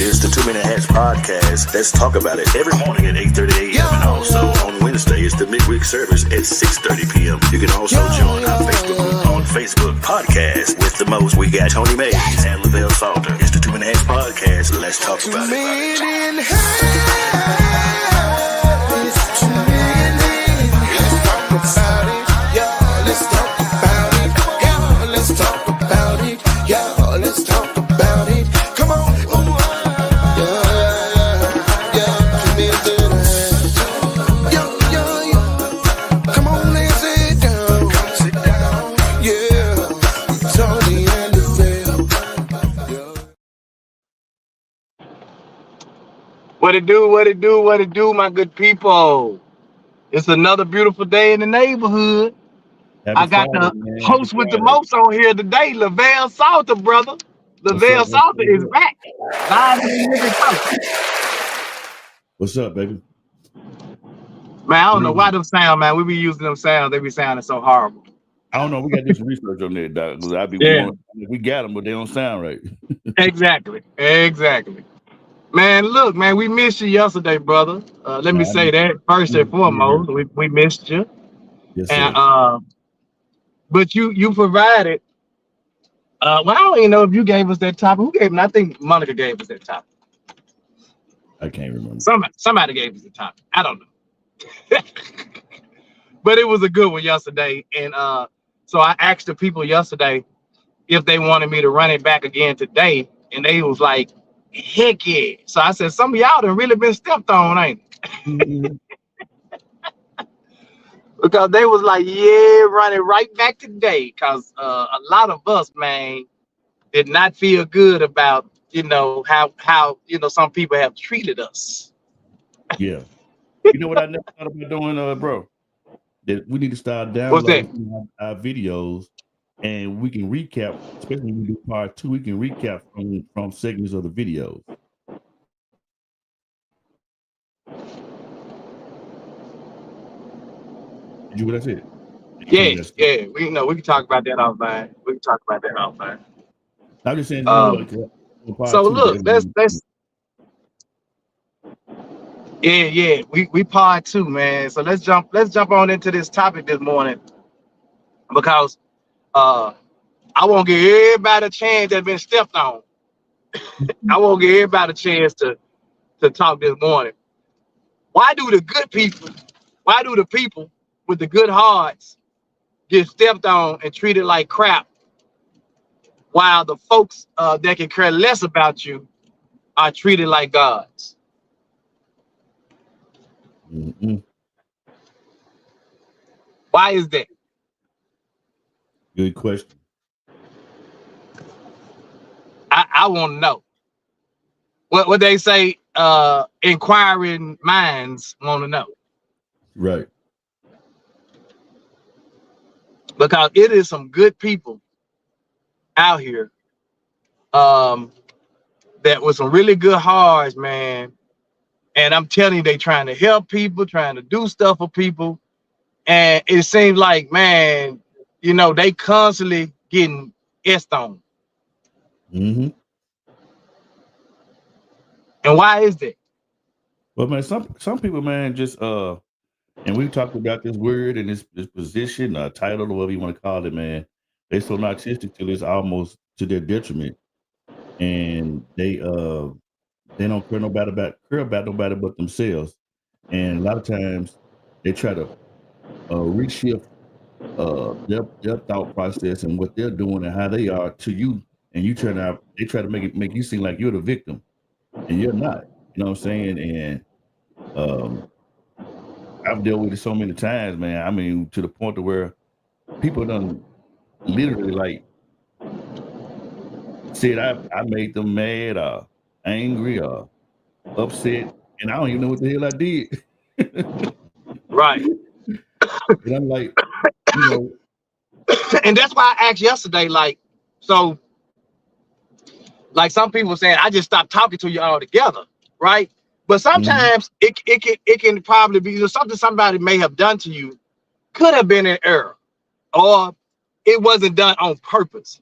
It's the 2 Minute Hats podcast. Let's talk about it every morning at 8:30 a.m. And also on Wednesday, it's the midweek service at 6:30 p.m. You can also join our Facebook group on Facebook Podcast with the most. We got Tony Mays and Lavelle Salter. It's the 2 Minute Hats podcast. Let's talk about it. What it do, my good people. It's another beautiful day in the neighborhood. I got the host with the most on here today, Lavelle Salter, brother. Lavelle Salter is back. What's up, baby? Man, I don't know why them sound, man. We be using them sounds. They be sounding so horrible. I don't know. We got to do some research on that, Doc. We got them, but they don't sound right. Exactly. Man, look, man, we missed you yesterday, brother. Let me say that first and foremost. We missed you. Yes, sir. And but you provided. Well, I don't even know if you gave us that topic. Who gave it? I think Monica gave us that topic. I can't remember. Somebody gave us the topic. I don't know. But it was a good one yesterday. And so I asked the people yesterday if they wanted me to run it back again today. And they was like, heck yeah. So I said, some of y'all done really been stepped on, ain't it? Because they was like, yeah, run it right back today. Because a lot of us, man, did not feel good about, how some people have treated us. Yeah. You know what I never thought about doing, bro? That we need to start downloading our videos, and we can recap, especially when we do part 2, we can recap from segments of the videos. Did you what I said? Yeah. We can talk about that offline. I'm just saying. So look, let's. Yeah. We part 2, man. So let's jump on into this topic this morning, because I won't give everybody a chance that's been stepped on. I won't give everybody a chance to talk this morning. Why do the people with the good hearts get stepped on and treated like crap, while the folks that can care less about you are treated like gods? Mm-hmm. Why is that? Good question. I want to know. What they say, inquiring minds want to know. Right. Because it is some good people out here that with some really good hearts, man. And I'm telling you, they trying to help people, trying to do stuff for people. And it seems like, man, they constantly getting essed on. Mm-hmm. And why is that? Well, man, some people, man, just and we've talked about this word and this position, title, or whatever you want to call it, man. They so narcissistic till it's almost to their detriment, and they don't care about nobody but themselves. And a lot of times they try to reshift their thought process and what they're doing and how they are to you, and they try to make you seem like you're the victim, and you're not. You know what I'm saying? And I've dealt with it so many times, man. I mean, to the point to where people done literally like said I made them mad or angry or upset, and I don't even know what the hell I did. Right. And I'm like, and that's why I asked yesterday, like some people saying, I just stopped talking to you altogether, right? But sometimes it can probably be something somebody may have done to you, could have been an error, or it wasn't done on purpose.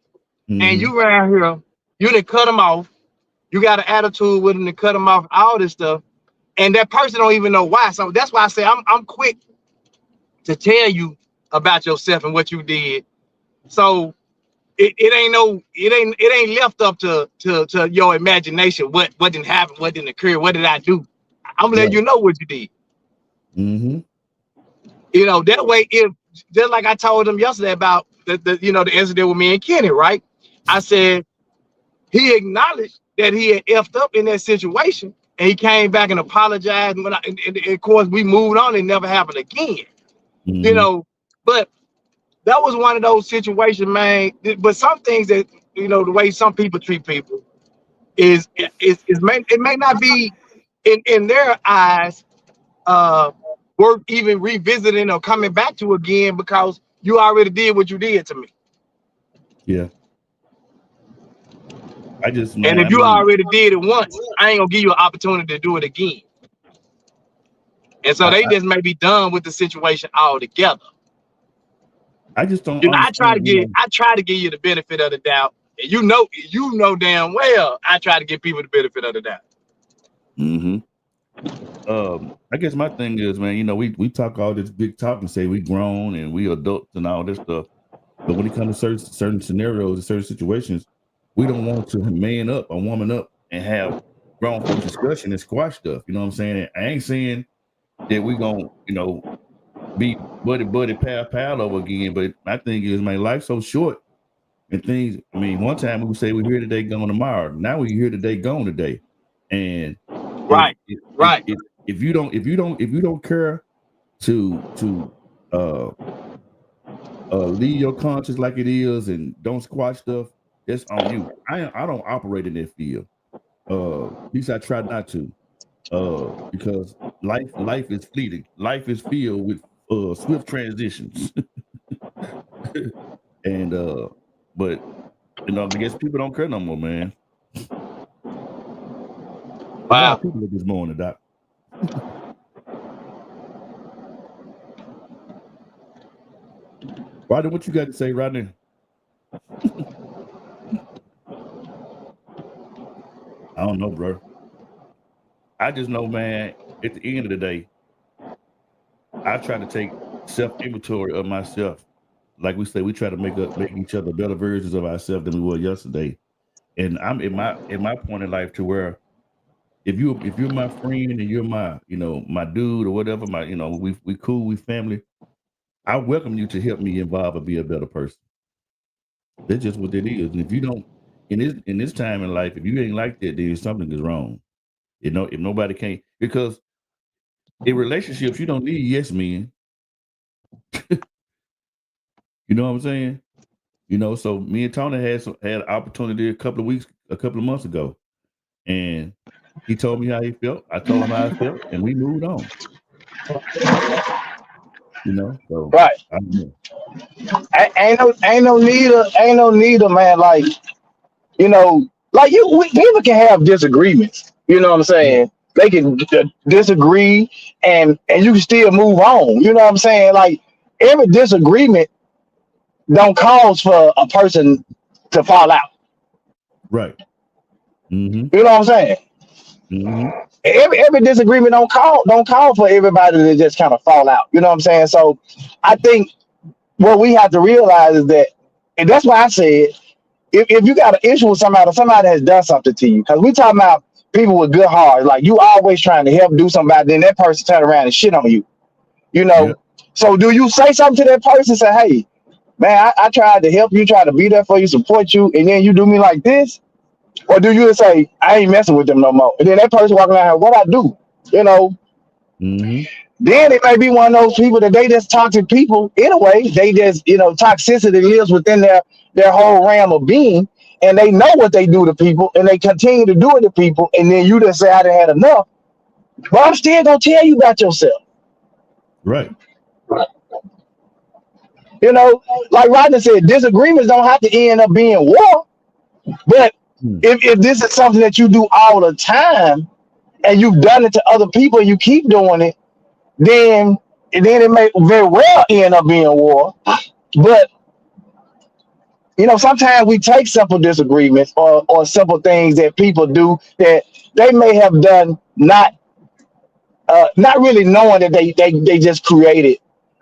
And you around here, you didn't cut them off, You got an attitude with them to cut them off, all this stuff, and that person don't even know why. So that's why I say I'm quick to tell you about yourself and what you did. So it ain't left up to your imagination. What didn't happen? What didn't occur? What did I do? I'm letting you know what you did. Mm-hmm. You know, that way, if just like I told them yesterday about the incident with me and Kenny, right? I said he acknowledged that he had effed up in that situation, and he came back and apologized. And of course, we moved on. It never happened again. Mm-hmm. You know, but that was one of those situations, man. But some things that, you know, the way some people treat people it may not be in their eyes worth even revisiting or coming back to again, because you already did what you did to me. Yeah. And if you already did it once, I ain't gonna give you an opportunity to do it again. And so they just may be done with the situation altogether. I just don't. You know, I try to give you the benefit of the doubt, and you know damn well I try to give people the benefit of the doubt. Mm-hmm. I guess my thing is, man, you know, we talk all this big talk and say we grown and we adults and all this stuff, but when it comes to certain scenarios and certain situations, we don't want to man up or woman up and have grown folks discussion and squash stuff. You know what I'm saying? And I ain't saying that we gonna, you know, be buddy pal over again, but my thing is, man, life's so short and things. I mean, one time we would say we're here today, gone tomorrow. Now we're here today, gone today, and right. If you don't care to leave your conscience like it is and don't squash stuff, that's on you. I don't operate in that field. At least I try not to. Because life is fleeting. Life is filled with swift transitions. And but you know, I guess people don't care no more, man. Wow. People are just morning, Doc. Rodney, what you got to say, Rodney? I don't know, bro. I just know, man, at the end of the day, I try to take self-inventory of myself. Like we say, we try to make each other better versions of ourselves than we were yesterday. And I'm in my point in life to where if you're my friend and you're my, you know, my dude or whatever, my, you know, we cool, we family, I welcome you to help me evolve and be a better person. That's just what it is. And if you don't, in this time in life, if you ain't like that, then something is wrong. You know, if nobody can't, because in relationships, you don't need yes men. You know what I'm saying? You know, so me and Tony had an opportunity a couple of months ago, and he told me how he felt. I told him how I felt, and we moved on. You know, so right. Ain't no need of man, like, you know, like people can have disagreements. You know what I'm saying? They can disagree and you can still move on. You know what I'm saying? Like, every disagreement don't cause for a person to fall out. Right. Mm-hmm. You know what I'm saying? Mm-hmm. Every disagreement don't call for everybody to just kind of fall out. You know what I'm saying? So I think what we have to realize is that, and that's why I said, if you got an issue with somebody has done something to you, because we talking about people with good hearts, like you always trying to help do something, then that person turn around and shit on you. You know, So do you say something to that person and say, hey, man, I tried to help you, try to be there for you, support you, and then you do me like this? Or do you say, I ain't messing with them no more? And then that person walking around, what I do? You know? Mm-hmm. Then it may be one of those people that they just toxic people anyway. They just, you know, toxicity lives within their whole realm of being, and they know what they do to people, and they continue to do it to people, and then you just say, I done had enough. But I'm still gonna tell you about yourself. Right. You know, like Rodney said, disagreements don't have to end up being war. But if this is something that you do all the time, and you've done it to other people, and you keep doing it, then it may very well end up being war. But sometimes we take simple disagreements or simple things that people do that they may have done not really knowing that they just created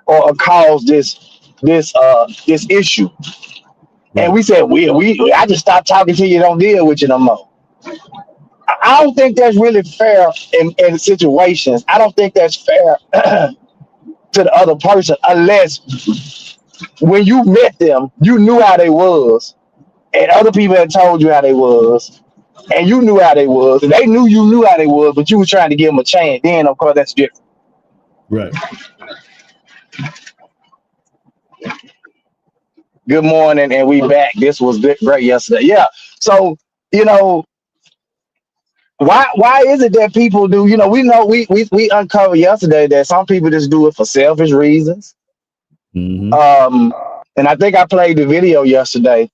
or caused this issue. And we said, I just stopped talking to you, don't deal with you no more. I don't think that's really fair in situations. I don't think that's fair to the other person unless when you met them, you knew how they was, and other people had told you how they was, and you knew how they was, and they knew you knew how they was, but you were trying to give them a chance. Then, of course, that's different. Right. Good morning, and we back. This was great yesterday. Yeah. So, why is it that people do? We know we uncovered yesterday that some people just do it for selfish reasons. Mm-hmm. And I think I played the video yesterday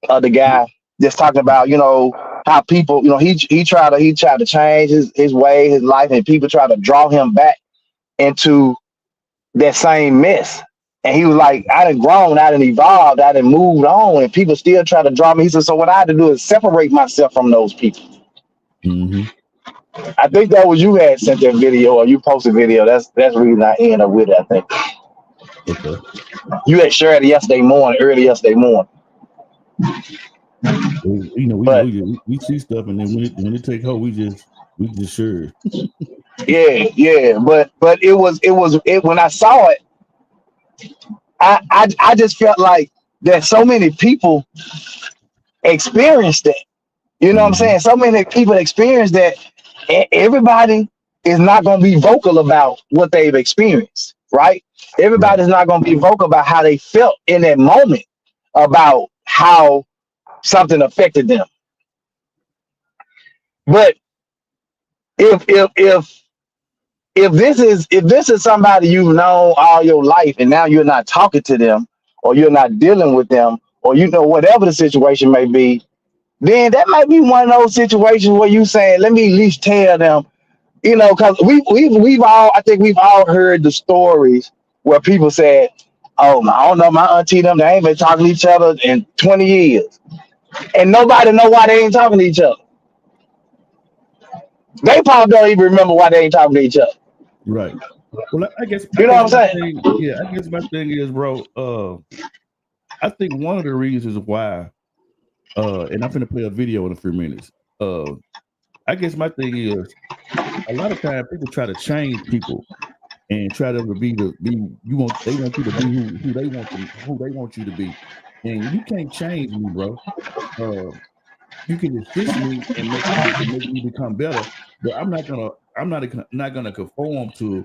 of the guy just talking about how people he tried to change his way, his life, and people try to draw him back into that same mess. And he was like, I done grown, I done evolved, I done moved on, and people still try to draw me. He said, so what I had to do is separate myself from those people. Mm-hmm. I think that was you had sent that video or you posted video. That's the reason I ended up with it, I think. Okay. You had shared it early yesterday morning. We see stuff, and then when it take hold, we just sure. Yeah. But it when I saw it, I just felt like that so many people experienced it. You know what I'm saying? So many people experience that. Everybody is not going to be vocal about what they've experienced, right? Everybody's not going to be vocal about how they felt in that moment about how something affected them. But if this is somebody you've known all your life and now you're not talking to them or you're not dealing with them or whatever the situation may be, then that might be one of those situations where you saying, let me at least tell them, because we've all heard the stories where people said, oh, I don't know, my auntie them, they ain't been talking to each other in 20 years. And nobody know why they ain't talking to each other. They probably don't even remember why they ain't talking to each other. Right. Well, I guess what I'm saying? I guess my thing is, bro, I think one of the reasons why and I'm going to play a video in a few minutes. I guess my thing is a lot of times people try to change people and try to be they want you to be who they want you to be, and you can't change me, bro. You can assist me and make me become better, but I'm not gonna conform to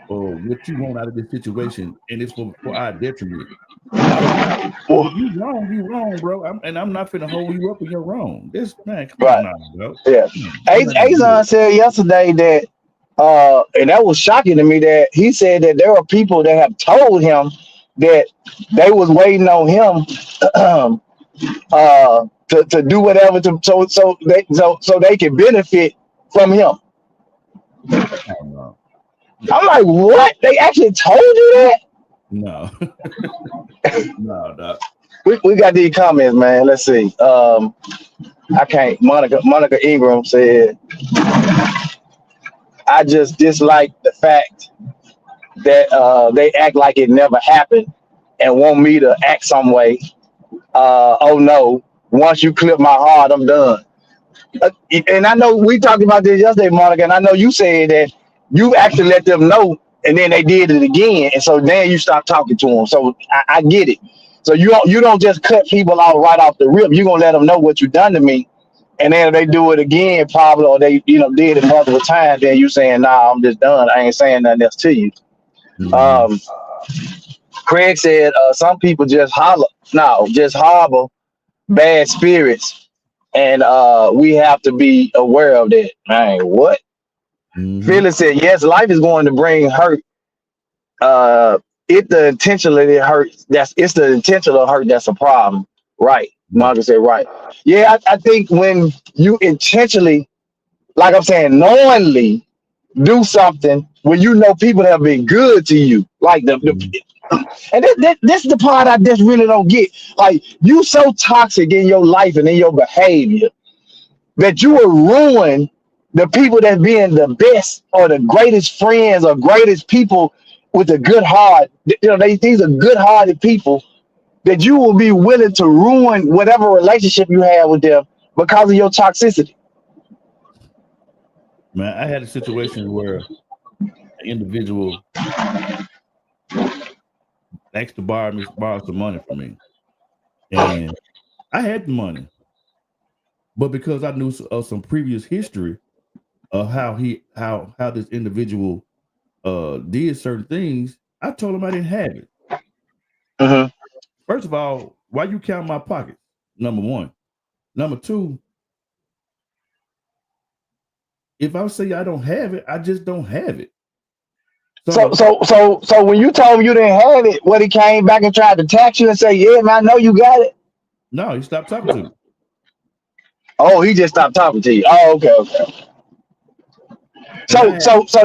what you want out of this situation, and it's for our detriment. You wrong, bro. I'm not finna hold you up when you're wrong. This man, come on now, bro. Yeah. Azon said yesterday that, and that was shocking to me, that he said that there are people that have told him that they was waiting on him to do whatever so they can benefit from him. I'm like, what? They actually told you that? No. No. We got these comments, man. Let's see. I can't. Monica Ingram said, I just dislike the fact that they act like it never happened and want me to act some way. Oh no, once you clip my heart, I'm done. And I know we talked about this yesterday, Monica, and I know you said that you actually let them know, and then they did it again, and so then you stopped talking to them. So I get it. So you don't just cut people out right off the rip. You're gonna let them know what you done to me, and then if they do it again, probably, or they did it multiple times, then you saying, nah, I'm just done. I ain't saying nothing else to you. Mm-hmm. Craig said some people just harbor bad spirits, and we have to be aware of that. Man, what? Mm-hmm. Phyllis said, yes, life is going to bring hurt. It's the intentional hurt that's a problem. Right. Margaret said, right. Yeah, I think when you intentionally, like I'm saying, knowingly do something when you know people have been good to you, like And this is the part I just really don't get. Like, you so toxic in your life and in your behavior that you will ruin the people that being the best or the greatest friends or greatest people with a good heart. These are good-hearted people that you will be willing to ruin whatever relationship you have with them because of your toxicity. Man, I had a situation where an individual asked to borrow some money from me, and I had the money, but because I knew of some previous history of how this individual did certain things, I told him I didn't have it. Mm-hmm. First of all, why you count my pockets? Number one. Number two, if I say I don't have it, I just don't have it. So when you told him you didn't have it, what, he came back and tried to tax you and say, "Yeah, man, I know you got it"? No, he stopped talking to me. Oh, he just stopped talking to you. Oh, okay. So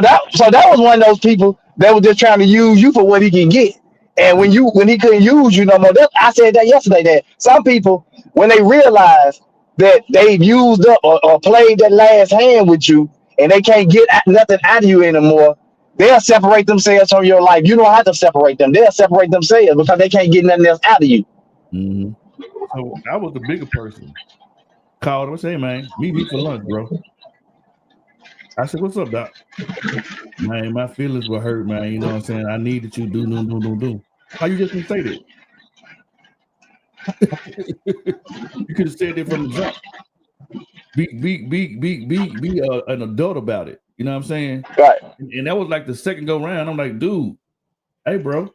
that was one of those people that was just trying to use you for what he can get. And when he couldn't use you no more, I said that yesterday, that some people, when they realize that they've used up or played that last hand with you and they can't get nothing out of you anymore, they'll separate themselves from your life. You don't have to separate them. They'll separate themselves because they can't get nothing else out of you. Mm-hmm. So I was the bigger person. Called him and said, "Hey, man, meet me for lunch, bro." I said, "What's up, doc?" "Man, my feelings were hurt, man. You know what I'm saying? I need that you do. How you just gonna say that?" You could have said it from the jump. Be an adult about it. You know what I'm saying? Right. And that was like the second go round. I'm like, dude, hey, bro,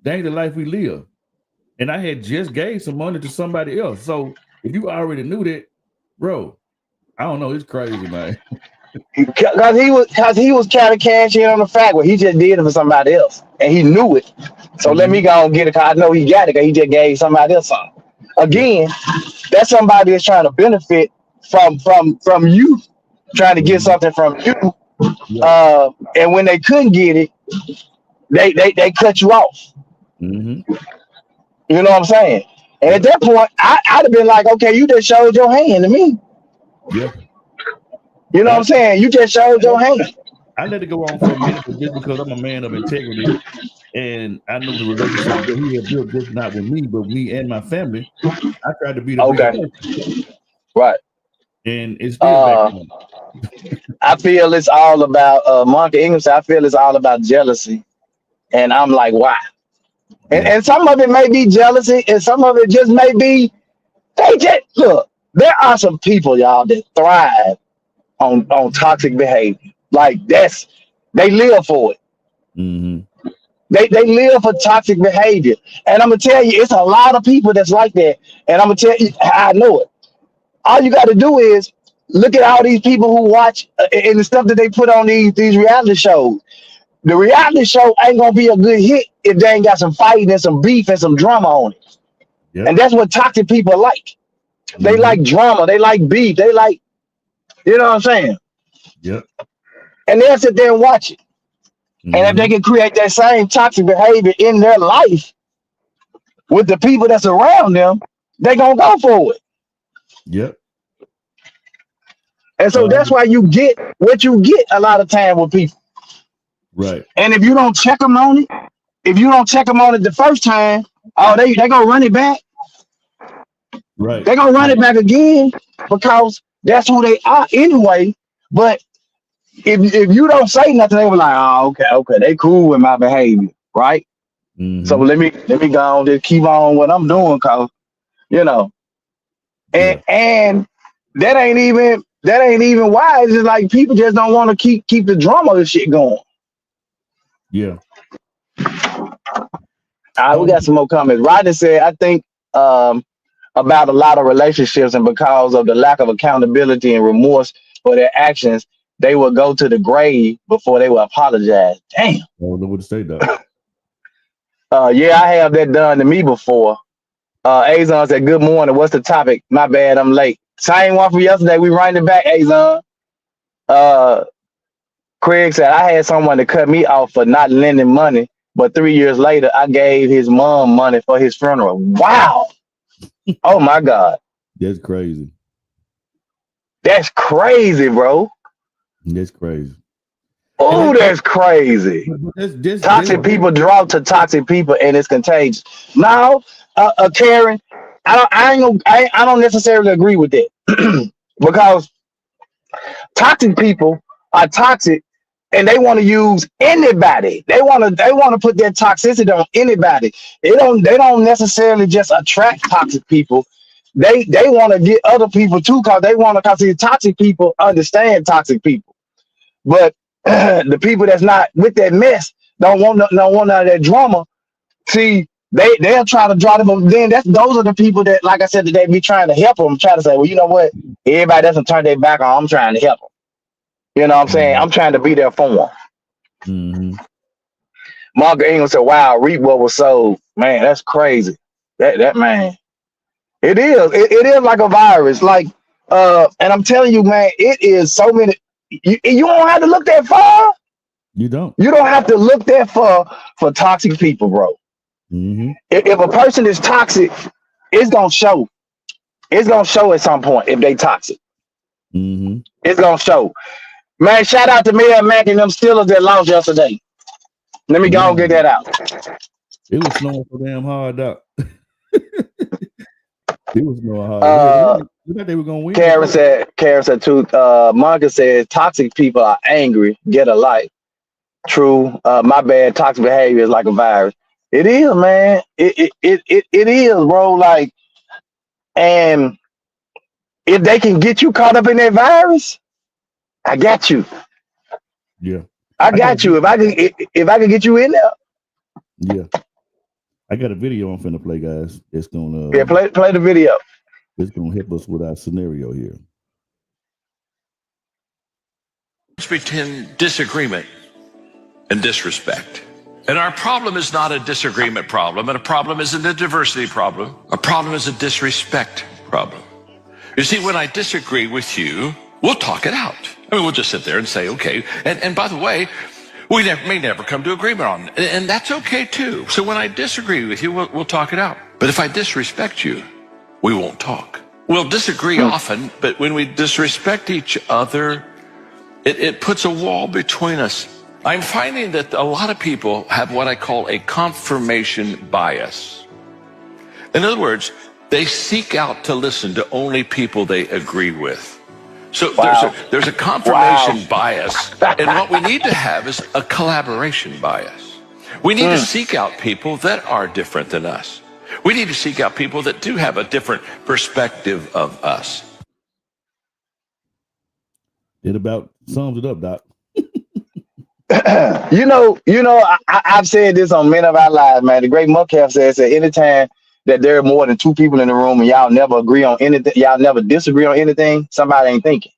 that ain't the life we live. And I had just gave some money to somebody else. So if you already knew that, bro, I don't know. It's crazy, man. Because he was kind of cashing in on the fact where he just did it for somebody else and he knew it. So let me go and get it because I know he got it because he just gave somebody else something. Again, that's somebody that's trying to benefit from you, trying to get something from you. And when they couldn't get it, they cut you off. Mm-hmm. You know what I'm saying? And at that point, I'd have been like, okay, you just showed your hand to me. Yeah. You know what I'm saying? You just showed your hand. I let it go on for a minute, but just because I'm a man of integrity and I know the relationship that he had built, just not with me, but me and my family, I tried to be the bigger person. Right. And it's still back on. I feel it's all about Monica Ingram said, I feel it's all about jealousy. And I'm like, why? And some of it may be jealousy, and some of it just may be look, there are some people, y'all, that thrive on toxic behavior. Like they live for it. Mm-hmm. They live for toxic behavior. And I'm gonna tell you, it's a lot of people that's like that. And I'm gonna tell you, I know it. All you gotta do is look at all these people who watch and the stuff that they put on these reality shows. The reality show ain't gonna be a good hit if they ain't got some fighting and some beef and some drama on it. Yep. And that's what toxic people like. They like drama, they like beef, they like, you know what I'm saying? Yep. And they'll sit there and watch it. And if they can create that same toxic behavior in their life with the people that's around them, they're gonna go for it. Yep. And so that's why you get what you get a lot of time with people. Right. And if you don't check them on it, the first time, they gonna run it back. Right. They're gonna run it back again because that's who they are anyway. But if you don't say nothing, they were like, oh, okay, they cool with my behavior, right? So let me go on, just keep on what I'm doing, cause you know, and that ain't even why. It's just like people just don't want to keep the drama of this shit going. Yeah. We got some more comments. Rodney said, I think about a lot of relationships, and because of the lack of accountability and remorse for their actions, they will go to the grave before they will apologize. Damn. I don't know what to say, though. Yeah, I have that done to me before. Azon said, good morning. What's the topic? My bad, I'm late. Same one from yesterday. We running it back, Azon. Craig said, I had someone to cut me off for not lending money but 3 years later, I gave his mom money for his funeral. Wow. Oh my God. That's crazy. That's crazy, bro. That's crazy. Oh, that's crazy. Toxic people draw to toxic people, and it's contagious. Now, Karen, I don't necessarily agree with that because toxic people are toxic, and they want to use anybody. They want to put their toxicity on anybody. They don't necessarily just attract toxic people. They want to get other people too, because toxic people understand toxic people. But the people that's not with that mess don't want none of that drama. See, they'll try to draw them. But then those are the people that, like I said, that they be trying to help them. Try to say, well, you know what? Everybody doesn't turn their back on. I'm trying to help them. You know what I'm saying? I'm trying to be there for them. Mm-hmm. Mark Ingram said, "Wow, reap what was sold." Man, that's crazy. That man, it is. It is like a virus. Like, and I'm telling you, man, it is so many. You don't have to look that far. You don't. You don't have to look that far for toxic people, bro. Mm-hmm. If a person is toxic, it's gonna show. It's gonna show at some point if they toxic. Mm-hmm. It's gonna show. Man, shout out to Mia Mack and them Steelers that lost yesterday. Let me go and get that out. It was snowing so damn hard out. It was snowing hard. You thought they were gonna win. Karen said too. Monica said toxic people are angry, get a life. True. My bad. Toxic behavior is like a virus. It is, man. It is, bro. Like, and if they can get you caught up in that virus, I got you. Yeah. I got you. If I can get you in there. Yeah. I got a video I'm finna play, guys. It's gonna play the video. It's gonna help us with our scenario here. Between disagreement and disrespect. And our problem is not a disagreement problem, and a problem isn't a diversity problem. A problem is a disrespect problem. You see, when I disagree with you, we'll talk it out. I mean, we'll just sit there and say, okay. And by the way, we may never come to agreement on it, and that's okay too. So when I disagree with you, we'll talk it out. But if I disrespect you, we won't talk. We'll disagree often, but when we disrespect each other, it puts a wall between us. I'm finding that a lot of people have what I call a confirmation bias. In other words, they seek out to listen to only people they agree with. So there's a confirmation bias, and what we need to have is a collaboration bias. We need to seek out people that are different than us. We need to seek out people that do have a different perspective of us. It about sums it up, Doc. I've said this on many of our lives, man. The great Muckham says that anytime that there are more than two people in the room and y'all never agree on anything, y'all never disagree on anything, somebody ain't thinking.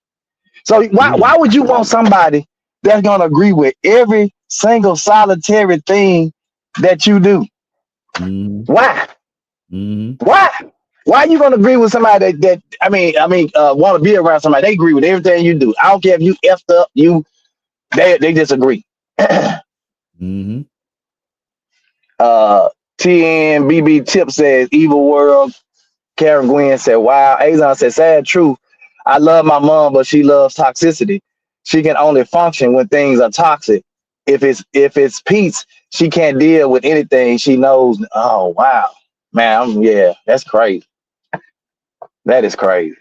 So why would you want somebody that's gonna agree with every single solitary thing that you do? Mm-hmm. Why? Mm-hmm. Why are you gonna agree with somebody that want to be around somebody? They agree with everything you do. I don't care if you effed up, they disagree. Mm-hmm. TNBB Tip says evil world. Karen Gwen said, wow. Azon said, sad truth. I love my mom, but she loves toxicity. She can only function when things are toxic. If it's peace, she can't deal with anything. She knows. Oh wow, man. Yeah, that's crazy. That is crazy.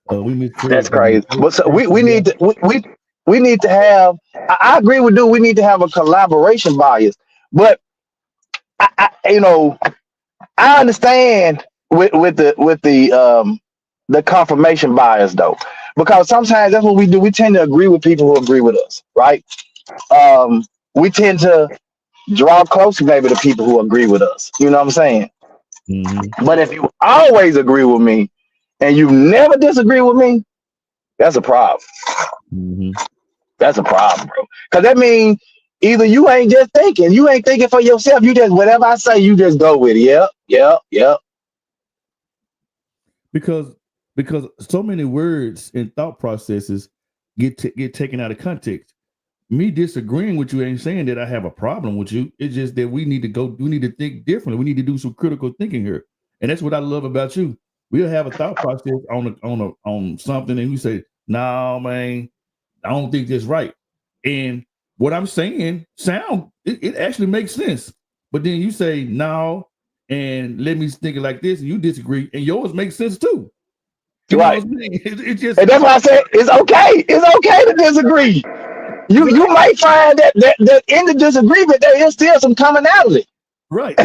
That's crazy. But so we need to have. I agree with you. We need to have a collaboration bias. But I understand with the confirmation bias though, because sometimes that's what we do. We tend to agree with people who agree with us, right? We tend to draw closer maybe to people who agree with us. You know what I'm saying? Mm-hmm. But if you always agree with me and you never disagree with me, that's a problem. Mm-hmm. That's a problem, bro. Because that means either you ain't just thinking, you ain't thinking for yourself. You just, whatever I say, you just go with it. Yep. Because so many words and thought processes get taken out of context. me disagreeing with you ain't saying that I have a problem with you. It's just that we need to think differently. We need to do some critical thinking here. And that's what I love about you. We'll have a thought process on something, and you say, "No, man, I don't think that's right." And what I'm saying it actually makes sense. But then you say no, and let me think it like this, and you disagree, and yours makes sense too. You know Right. what I'm saying? It's just And that's why I said it's okay. It's okay to disagree. You might find that in the disagreement there is still some commonality. right.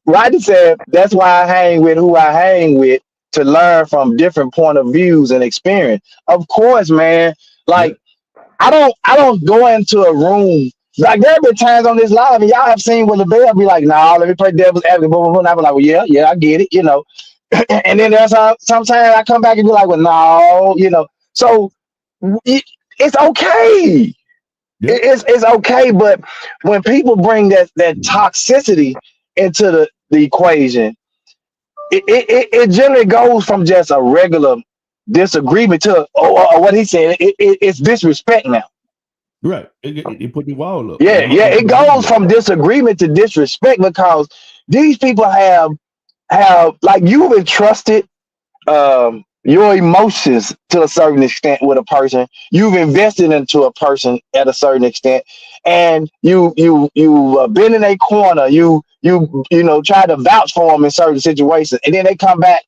Rodney said that's why I hang with who I hang with, to learn from different point of views and experience. Of course, man. Like I don't go into a room. Like there have been times on this live, and y'all have seen where the bell be like, "Nah, let me play devil's advocate." Blah, blah, blah. And I be like, "Well, yeah, I get it," you know. And then there's sometimes I come back and be like, "Well, no," you know. So it's okay. Yeah. It's okay. But when people bring that toxicity into the equation, it generally goes from just a regular disagreement to or what he said. It's disrespect now. Right. It put the wall up. Yeah, it goes from disagreement to disrespect, because these people have like, you've entrusted your emotions to a certain extent with a person. You've invested into a person at a certain extent, and you been in a corner. You know, try to vouch for them in certain situations, and then they come back,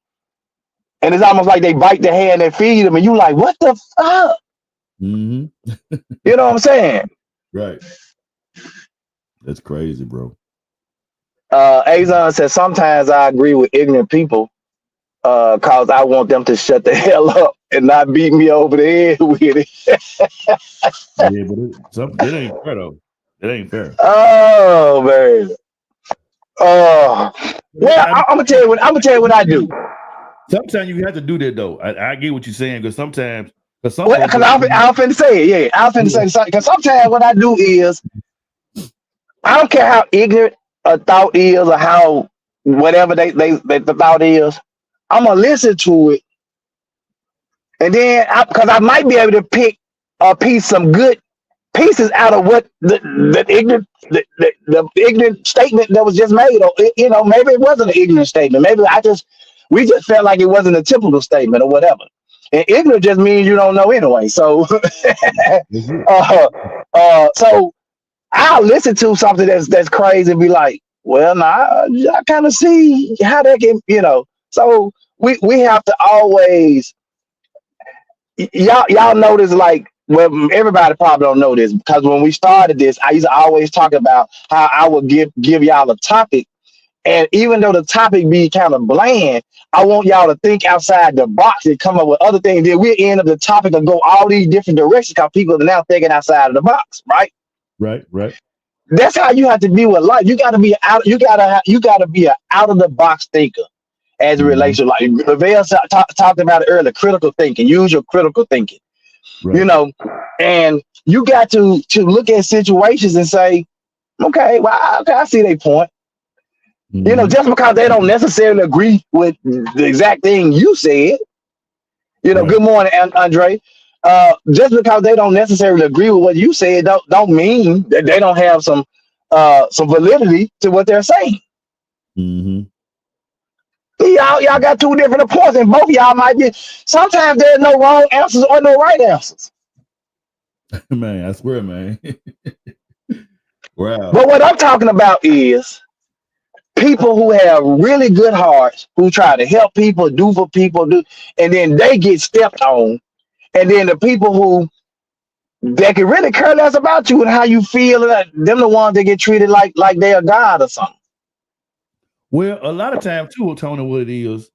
and it's almost like they bite the hand and feed them, and you like, what the fuck? Mm-hmm. You know what I'm saying? Right. That's crazy, bro. Azon says sometimes I agree with ignorant people, cause I want them to shut the hell up and not beat me over the head with it. Yeah, but it ain't fair though. It ain't fair. Oh man. Well, I'm gonna tell you what I do. Sometimes you have to do that though. I get what you're saying, because sometimes Because I'm finna say it. Yeah, I'm finna say something. Because sometimes what I do is, I don't care how ignorant a thought is or how whatever the thought is, I'm gonna listen to it, and then because I might be able to pick some good pieces out of what the ignorant statement that was just made. Or you know, maybe it wasn't an ignorant statement. Maybe we just felt like it wasn't a typical statement or whatever. And ignorant just means you don't know anyway. So, so I'll listen to something that's crazy and be like, well, nah, I kind of see how that can, you know. So we have to always, y'all know this, like, well, everybody probably don't know this, because when we started this, I used to always talk about how I would give y'all a topic. And even though the topic be kind of bland, I want y'all to think outside the box and come up with other things. Then we end up the topic and go all these different directions, because people are now thinking outside of the box, right? Right. That's how you have to be with life. You got to be out. You gotta be an out of the box thinker as it relates to, like Lavelle talked about it earlier. Critical thinking. Use your critical thinking. Right. You know, and you got to look at situations and say, okay, well, okay, I see their point. Mm-hmm. You know, just because they don't necessarily agree with the exact thing you said, you know, right. Good morning, Andre. Just because they don't necessarily agree with what you said, don't mean that they don't have some validity to what they're saying. Mm-hmm. Y'all got two different points, and both of y'all might be. Sometimes there's no wrong answers or no right answers. Man, I swear, man. Wow. But what I'm talking about is people who have really good hearts, who try to help people, do for people, and then they get stepped on. And then the people who that can really care less about you and how you feel, them the ones that get treated like they're God or something. Well, a lot of times too, Tony, what it is,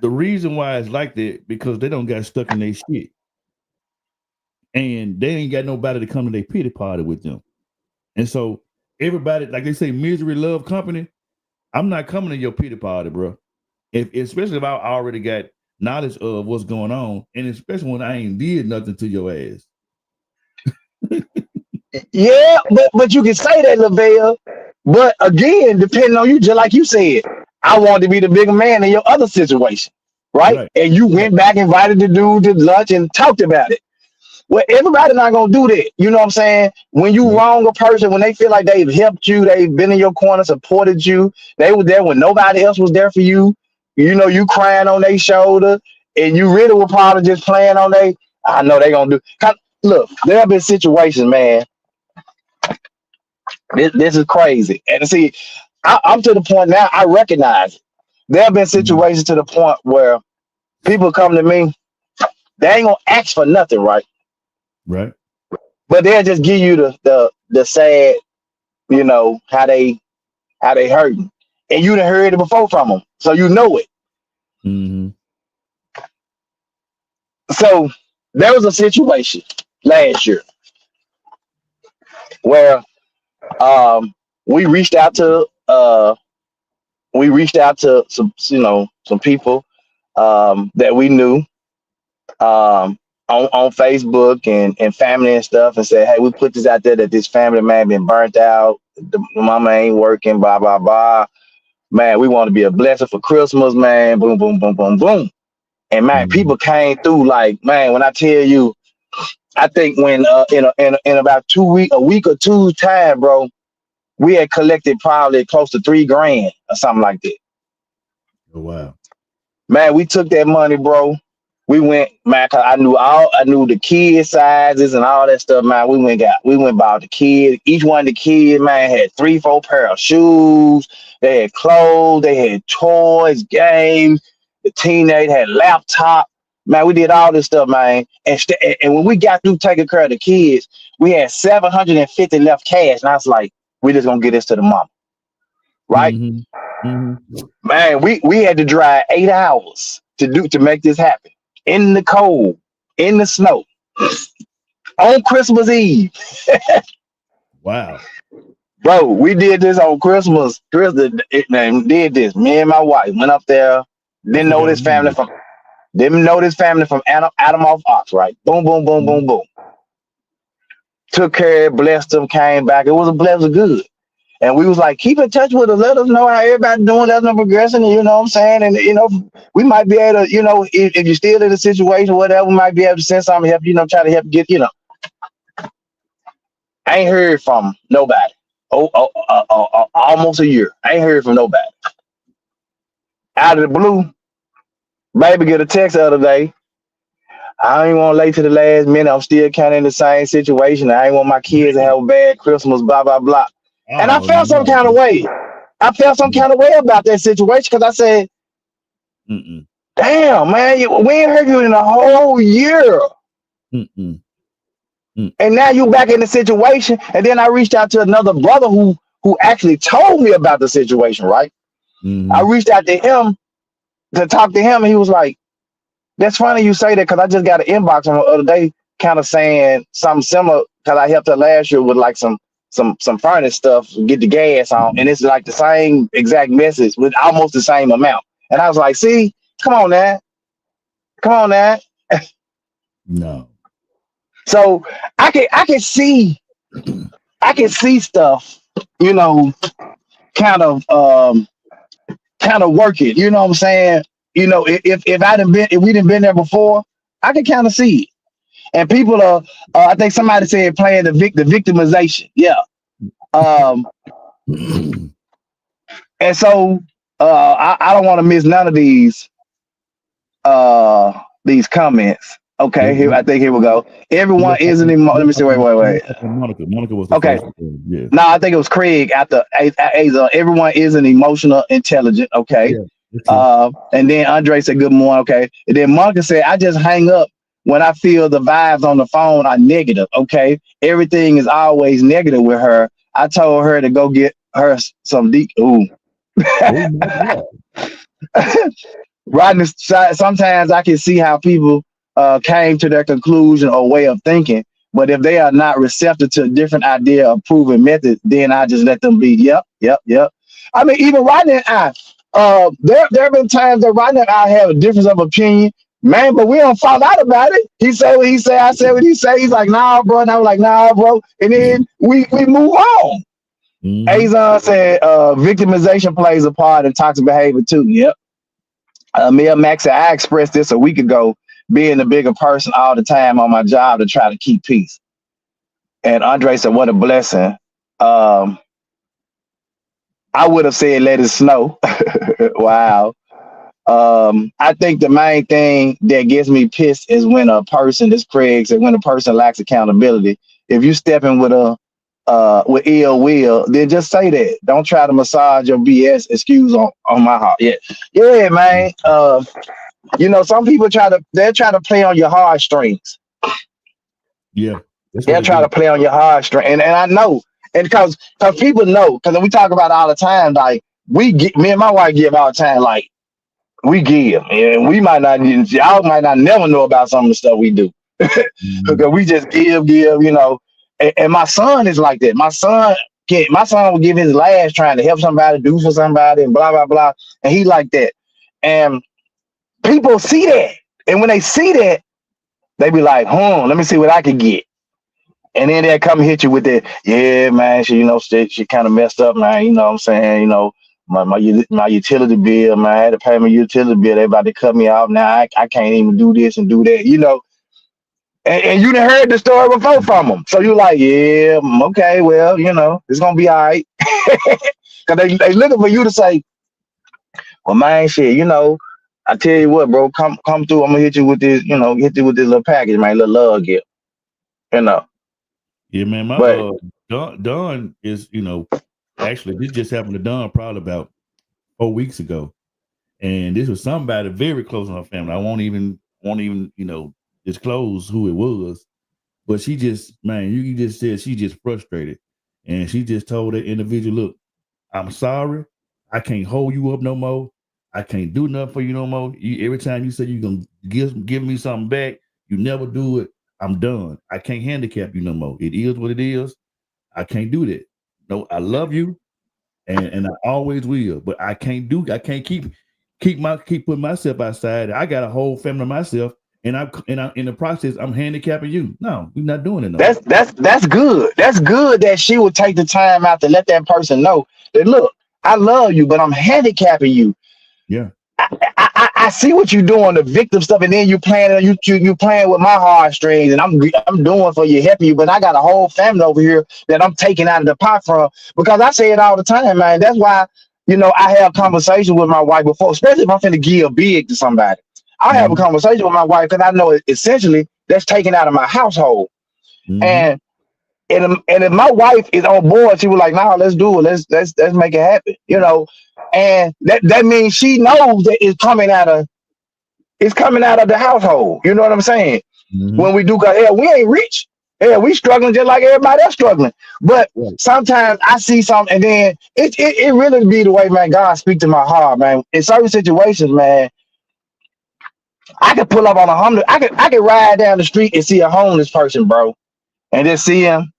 the reason why it's like that, because they don't get stuck in their shit. And they ain't got nobody to come to their pity party with them. And so everybody, like they say, misery love company. I'm not coming to your pity party, bro. Especially if I already got knowledge of what's going on, and especially when I ain't did nothing to your ass. Yeah, but you can say that, Lavelle. But again, depending on you, just like you said, I want to be the bigger man in your other situation. right? Right. And you went back, invited the dude to lunch and talked about it. Well, everybody not gonna do that. You know what I'm saying? When you Nope. wrong a person, when they feel like they've helped you, they've been in your corner, supported you, they were there when nobody else was there for you. You know, you crying on their shoulder, and you really were probably just playing on they. I know they gonna do. Look, there have been situations, man. This is crazy, and see, I'm to the point now. I recognize it. There have been situations to the point where people come to me, they ain't gonna ask for nothing, right? Right. But they'll just give you the sad, you know, how they hurting. And you done heard it before from them. So you know it. Mm-hmm. So there was a situation last year where we reached out to some, you know, some people that we knew on Facebook and family and stuff, and said, hey, we put this out there that this family man been burnt out, the mama ain't working, blah blah blah. Man, we want to be a blessing for Christmas, man. Boom, boom, boom, boom, boom. And man, people came through like, man, when I tell you, I think when in about a week or two time, bro, we had collected probably close to $3,000 or something like that. Oh, wow. Man, we took that money, bro. We went, man, 'cause I knew the kid sizes and all that stuff, man. We went bought the kid. Each one of the kids, man, had 3-4 pair of shoes. They had clothes, they had toys, games. The teenage had laptop. Man, we did all this stuff, man. And when we got through taking care of the kids, we had $750 left cash. And I was like, we just gonna get this to the mama. Right? Mm-hmm. Mm-hmm. Man, we had to drive 8 hours to make this happen. In the cold, in the snow, on Christmas Eve. Wow. Bro, we did this on Christmas. Did this. Me and my wife went up there. Didn't know this family from Adam off Ox, right? Boom, boom, boom, boom, boom. Took care, blessed them, came back. It was a blessing good. And we was like, keep in touch with us. Let us know how everybody's doing. That's no progressing. You know what I'm saying? And, you know, we might be able to, you know, if you're still in a situation, whatever, we might be able to send something to help, you know, try to help get, you know. I ain't heard from nobody. Almost a year. I ain't heard from nobody. Out of the blue, baby get a text the other day. I ain't want to late to the last minute. I'm still kind of in the same situation. I ain't want my kids to have a bad Christmas, blah, blah, blah. And I felt some kind of way. I felt some kind of way about that situation because I said, damn, man, we ain't heard you in a whole year. And now you back in the situation. And then I reached out to another brother who actually told me about the situation, right? I reached out to him to talk to him, and he was like, that's funny you say that because I just got an inbox on the other day kind of saying something similar because I helped her last year with like some furnace stuff, get the gas on, and it's like the same exact message with almost the same amount. And I was like, see, come on now. No. So I can see stuff, you know, kind of work it. You know what I'm saying? You know, if we didn't been there before, I can kind of see it. And people are, I think somebody said playing the victimization. Yeah. And so I don't want to miss none of these comments. Okay, here we go. Everyone isn't even. Let me see. Wait. Monica was the okay. First one, yeah. No, I think it was Craig after everyone isn't emotional intelligent. Okay. Yeah, and then Andre said good morning. Okay. And then Monica said, I just hang up when I feel the vibes on the phone are negative. Okay. Everything is always negative with her. I told her to go get her some deep. Ooh. Rodney, sometimes I can see how people came to their conclusion or way of thinking, but if they are not receptive to a different idea of proven method, then I just let them be. Yep. I mean, even Rodney and I, there have been times that Rodney and I have a difference of opinion, man, but we don't fall out about it. He said what he said, I said what he said. He's like, nah, bro. And I was like, nah, bro. And then we move on. Azon said victimization plays a part in toxic behavior too. Yep. Mia Max, I expressed this a week ago, being the bigger person all the time on my job to try to keep peace. And Andre said, what a blessing. I would have said, let it snow. Wow. I think the main thing that gets me pissed is when a person, this Craig said, when a person lacks accountability. If you step in with with ill will, then just say that. Don't try to massage your BS excuse on my heart. Yeah, man. You know, some people try to play on your heartstrings. Yeah. They'll try to play on your heartstrings. And I know, and because people know, because we talk about it all the time, like me and my wife give all the time, like we give, and we might not, y'all might not never know about some of the stuff we do. Because we just give, you know. And my son is like that. My son will give his last trying to help somebody, do for somebody, and blah, blah, blah. And he like that. And people see that. And when they see that, they be like, let me see what I can get. And then they'll come and hit you with that, yeah, man, she kind of messed up, man. You know what I'm saying? You know, my utility bill, man, I had to pay my utility bill. They about to cut me off now. I can't even do this and do that, you know. And you done heard the story before from them. So you like, yeah, okay, well, you know, it's going to be all right. Because they looking for you to say, well, man, shit, you know, I tell you what, bro, come through. I'm going to hit you with this, you know, hit you with this little package, man, little love gift, you know. Yeah, man, my Don is, you know, actually, this just happened to Don probably about 4 weeks ago. And this was somebody very close in her family. I won't even, you know, disclose who it was, but she just, man, you just said she just frustrated, and she just told that individual, look, I'm sorry, I can't hold you up no more, I can't do nothing for you no more. Every time you say you're gonna give me something back, you never do it. I'm done. I can't handicap you no more. It is what it is. I can't do that. No, I love you, and I always will, but I can't keep putting myself outside. I got a whole family myself. And I'm in the process, I'm handicapping you. No, we're not doing it. No. That's good. That's good that she would take the time out to let that person know that, look, I love you, but I'm handicapping you. Yeah. I see what you're doing, the victim stuff, and then you playing with my heartstrings, and I'm doing for you, helping you, but I got a whole family over here that I'm taking out of the pot from, because I say it all the time, man. That's why, you know, I have conversations with my wife before, especially if I'm finna give big to somebody. I have a conversation with my wife because I know essentially that's taken out of my household. And if my wife is on board, she was like, "No, let's do it. Let's make it happen." You know, and that means she knows that it's coming out of the household. You know what I'm saying? When we do, cause we ain't rich. We struggling just like everybody else struggling. But sometimes I see something, and then it really be the way, man, God speak to my heart, man. In certain situations, man, I could pull up on a homeless. I could ride down the street and see a homeless person, bro, and just see him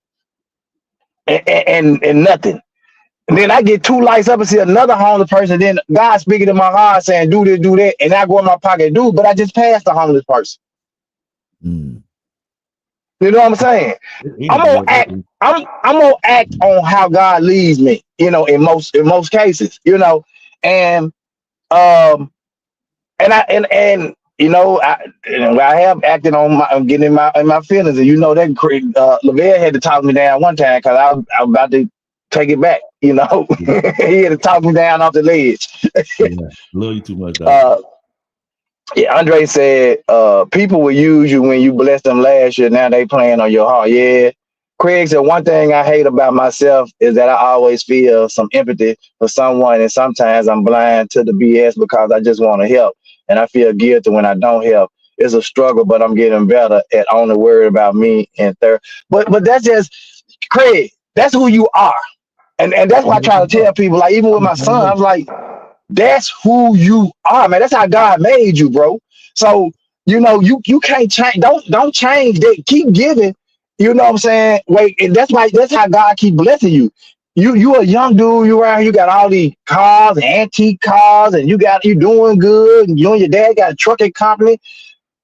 and nothing. And then I get 2 lights up and see another homeless person. Then God speaking to my heart saying, "Do this, do that," and I go in my pocket and do. But I just passed the homeless person. You know what I'm saying? I'm gonna act. I'm gonna act on how God leads me. You know, in most cases. You know, and you know, I have acted on getting in my feelings, and you know that Lavelle had to talk me down one time because I was about to take it back. You know, he had to talk me down off the ledge. Love you too much, dog. Yeah, Andre said, people will use you when you blessed them last year. Now they playing on your heart. Yeah. Craig said, one thing I hate about myself is that I always feel some empathy for someone, and sometimes I'm blind to the BS because I just want to help. And I feel guilty when I don't help. It's a struggle, but I'm getting better at only worrying about me and third. But that's just Craig. That's who you are, and that's why I try to tell people. Like even with my son, I was like, that's who you are, man. That's how God made you, bro. So you know you can't change. Don't change that. Keep giving. You know what I'm saying? Wait, and that's how God keep blessing you. You a young dude, you got all these cars, antique cars, and you doing good, and you and your dad got a trucking company.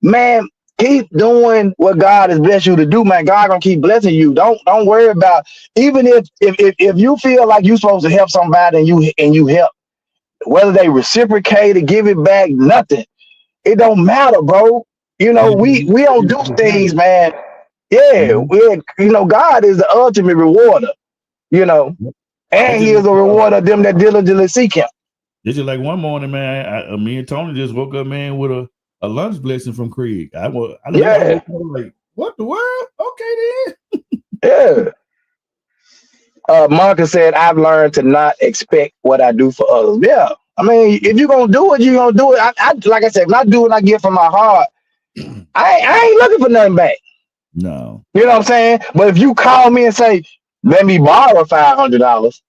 Man, keep doing what God has blessed you to do, man. God gonna keep blessing you. Don't worry about, even if you feel like you're supposed to help somebody and you help, whether they reciprocate or give it back, nothing. It don't matter, bro. You know, we don't do things, man. Yeah, God is the ultimate rewarder, and he is a rewarder of them that diligently seek him. It's just like one morning, man. Me and Tony just woke up, man, with a lunch blessing from Craig. I woke up like, what the world? Okay, then. Yeah. Marcus said, I've learned to not expect what I do for others. Yeah. I mean, if you're going to do it, you're going to do it. I like I said, when I do what I get from my heart, I ain't looking for nothing back. No. You know what I'm saying? But if you call me and say, let me borrow $500,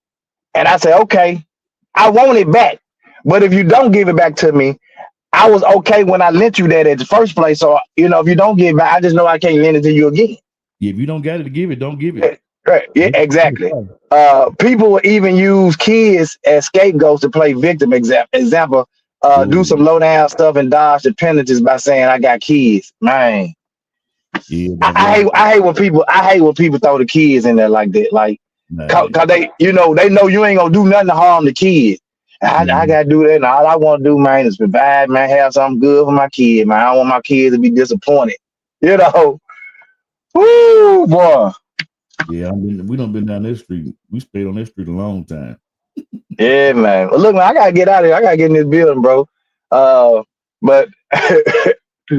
and I say, okay, I want it back. But if you don't give it back to me, I was okay when I lent you that at the first place. So, if you don't give it back, I just know I can't lend it to you again. If you don't got it to give it, don't give it. Right. Yeah, exactly. People will even use kids as scapegoats to play victim. Example, do some low down stuff and dodge the penalties by saying I got kids. Man, yeah, I hate when people throw the kids in there like that. Like, cause they know you ain't gonna do nothing to harm the kids. I gotta do that. And all I want to do, man, is provide, man, have something good for my kid, man. I don't want my kids to be disappointed. Woo, boy. Yeah, we done been down this street. We stayed on this street a long time. Yeah, man. Well, look, man, I gotta get out of here. I gotta get in this building, bro. But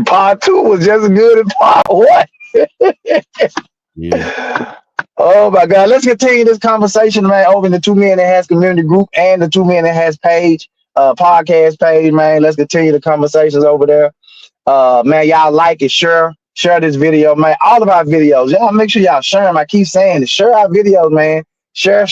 part 2 was just as good as part 1. Yeah. Oh my God. Let's continue this conversation, man, over in the 2 Men That Has community group and the 2 Men That Has page, podcast page, man. Let's continue the conversations over there. Man, y'all like it, share this video, man. All of our videos, y'all make sure y'all share them. I keep saying it. Share our videos, man. Share.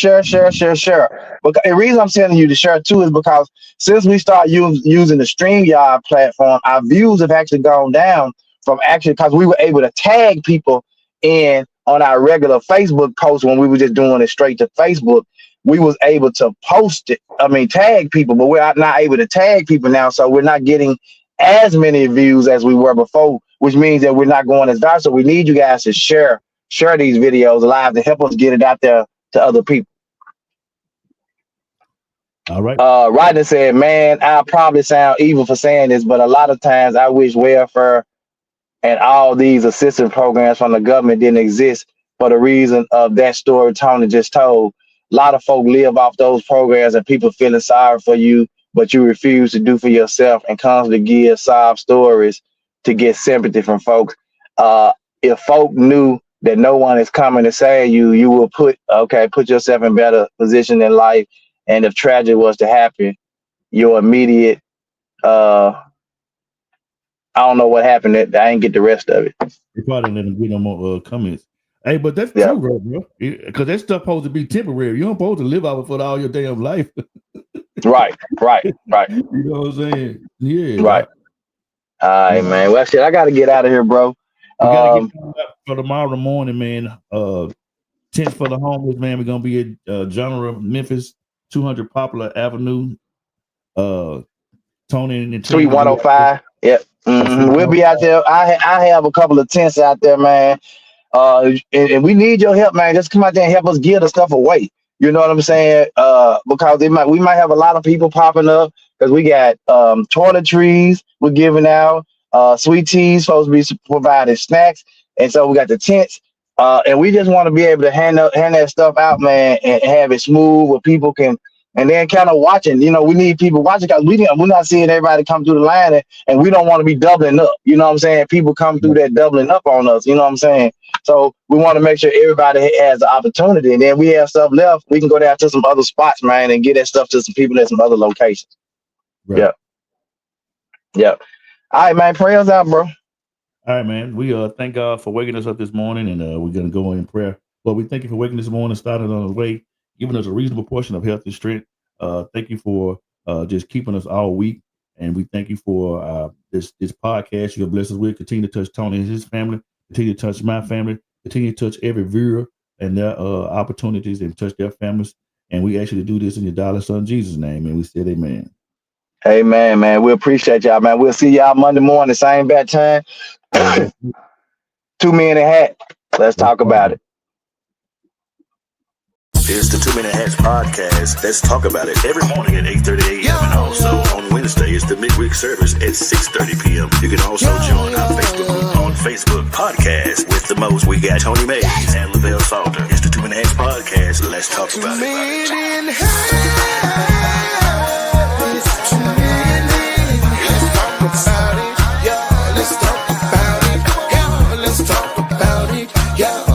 But the reason I'm telling you to share too is because since we start using the StreamYard platform, our views have actually gone down from because we were able to tag people in on our regular Facebook post when we were just doing it straight to Facebook. We was able to post it. Tag people, but we're not able to tag people now, so we're not getting as many views as we were before, which means that we're not going as viral. So we need you guys to share these videos live to help us get it out there to other people. All right. Rodney said, man, I probably sound evil for saying this, but a lot of times I wish welfare and all these assistance programs from the government didn't exist for the reason of that story Tony just told. A lot of folk live off those programs and people feeling sorry for you, but you refuse to do for yourself and constantly give sob stories to get sympathy from folks. If folk knew that no one is coming to save you, you will put yourself in better position in life. And if tragedy was to happen, your immediate, I don't know what happened. I didn't get the rest of it. You probably didn't get no more comments. Hey, but that's true, bro. Because that stuff supposed to be temporary. You don't supposed to live off of it all your damn life. Right. You know what I'm saying? Yeah. Right. All right, man. Well, shit, I got to get out of here, bro. We got to get for tomorrow morning, man. Tents for the homeless, man. We're going to be at Genre, Memphis, 200 Poplar Avenue. Tony and Suite 105. Yep. Mm-hmm. We'll be out there. I have a couple of tents out there, man. And we need your help, man. Just come out there and help us give the stuff away. You know what I'm saying? Because we might have a lot of people popping up because we got toiletries we're giving out, sweet teas supposed to be providing snacks, and so we got the tents. And we just want to be able to hand that stuff out, man, and have it smooth where people can. And then kind of watching, we need people watching because we're not seeing everybody come through the line and we don't want to be doubling up. You know what I'm saying? People come through that doubling up on us. You know what I'm saying? So we want to make sure everybody has the opportunity. And then we have stuff left. We can go down to some other spots, man, and get that stuff to some people at some other locations. Right. Yeah. All right, man. Pray us out, bro. All right, man. We thank God for waking us up this morning, and we're going to go in prayer. Lord, we thank you for waking this morning, starting on the way, giving us a reasonable portion of health and strength. Thank you for just keeping us all week. And we thank you for this podcast you're blessed us with. Continue to touch Tony and his family. Continue to touch my family. Continue to touch every viewer and their opportunities and touch their families. And we ask you to do this in your darling son, Jesus' name. And we said amen. Amen, man. We appreciate y'all, man. We'll see y'all Monday morning, same bad time. 2 Men in a Hat. Let's talk about it. It's the 2 Minute Hats Podcast. Let's talk about it every morning at 8:30 a.m. And also on Wednesday, it's the midweek service at 6:30 p.m. You can also join our Facebook group on Facebook Podcast with the most. We got Tony Mays and Lavelle Salter. It's the 2 Minute Hats Podcast. Let's talk about it. Let's talk about it. Yeah, let's talk about it. Yeah.